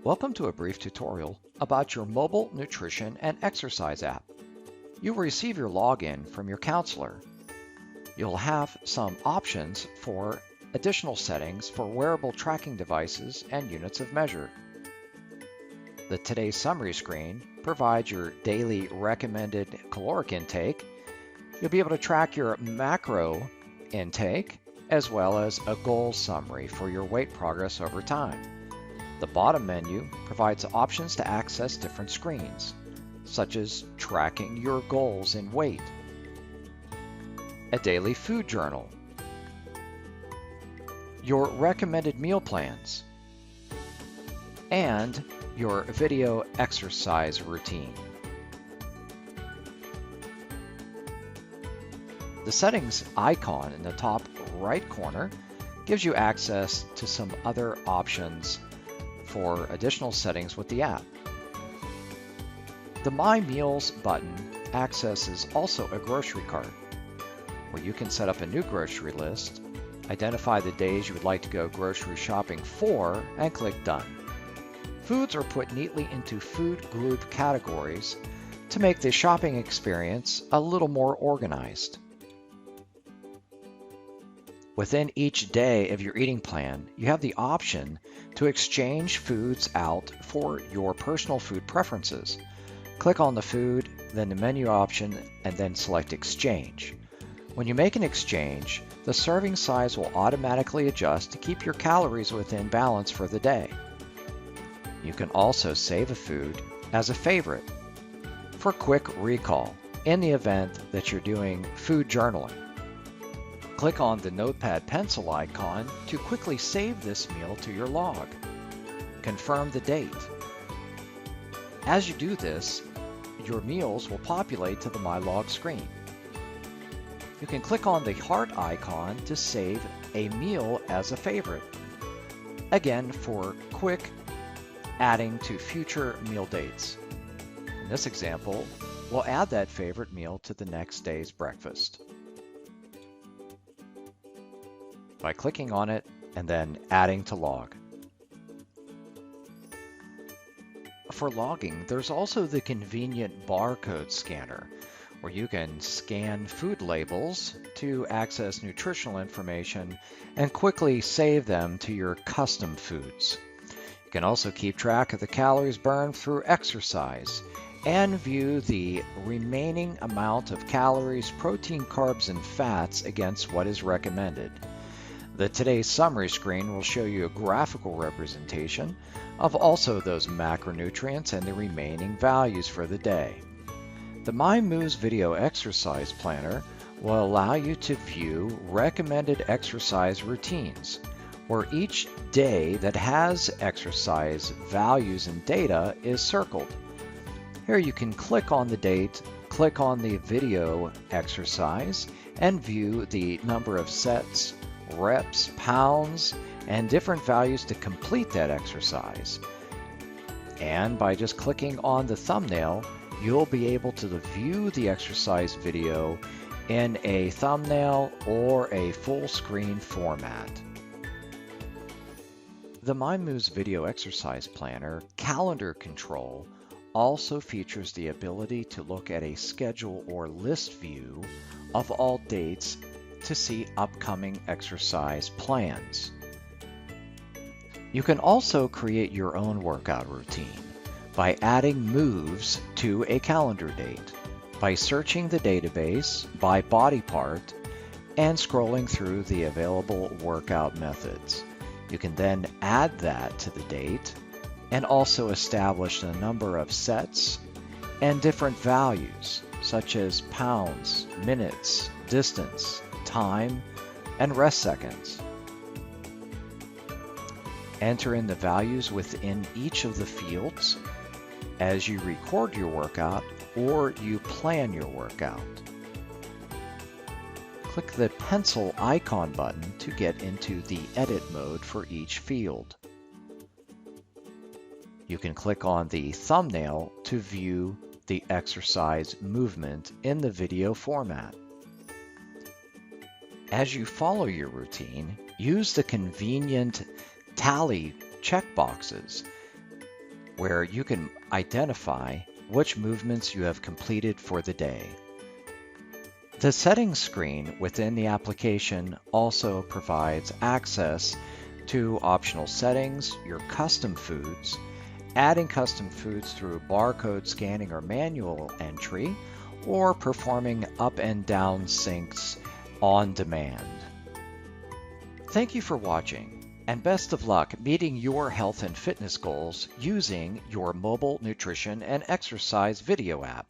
Welcome to a brief tutorial about your mobile nutrition and exercise app. You will receive your login from your counselor. You'll have some options for additional settings for wearable tracking devices and units of measure. The Today's Summary screen provides your daily recommended caloric intake. You'll be able to track your macro intake as well as a goal summary for your weight progress over time. The bottom menu provides options to access different screens, such as tracking your goals in weight, a daily food journal, your recommended meal plans, and your video exercise routine. The settings icon in the top right corner gives you access to some other options for additional settings with the app. The My Meals button accesses also a grocery cart, where you can set up a new grocery list, identify the days you would like to go grocery shopping for, and click Done. Foods are put neatly into food group categories to make the shopping experience a little more organized. Within each day of your eating plan, you have the option to exchange foods out for your personal food preferences. Click on the food, then the menu option, and then select Exchange. When you make an exchange, the serving size will automatically adjust to keep your calories within balance for the day. You can also save a food as a favorite for quick recall in the event that you're doing food journaling. Click on the notepad pencil icon to quickly save this meal to your log. Confirm the date. As you do this, your meals will populate to the My Log screen. You can click on the heart icon to save a meal as a favorite. Again, for quick adding to future meal dates. In this example, we'll add that favorite meal to the next day's breakfast by clicking on it and then adding to log. For logging, there's also the convenient barcode scanner, where you can scan food labels to access nutritional information and quickly save them to your custom foods. You can also keep track of the calories burned through exercise and view the remaining amount of calories, protein, carbs, and fats against what is recommended. The Today's Summary screen will show you a graphical representation of also those macronutrients and the remaining values for the day. The MyMoves Video Exercise Planner will allow you to view recommended exercise routines, where each day that has exercise values and data is circled. Here you can click on the date, click on the video exercise, and view the number of sets, reps, pounds, and different values to complete that exercise. And by just clicking on the thumbnail, you'll be able to view the exercise video in a thumbnail or a full screen format. The MyMoves Video Exercise Planner calendar control also features the ability to look at a schedule or list view of all dates to see upcoming exercise plans. You can also create your own workout routine by adding moves to a calendar date, by searching the database by body part and scrolling through the available workout methods. You can then add that to the date and also establish the number of sets and different values such as pounds, minutes, distance, time, and rest seconds. Enter in the values within each of the fields as you record your workout or you plan your workout. Click the pencil icon button to get into the edit mode for each field. You can click on the thumbnail to view the exercise movement in the video format. As you follow your routine, use the convenient tally checkboxes where you can identify which movements you have completed for the day. The settings screen within the application also provides access to optional settings, your custom foods, adding custom foods through barcode scanning or manual entry, or performing up and down syncs on demand. Thank you for watching, and best of luck meeting your health and fitness goals using your mobile nutrition and exercise video app.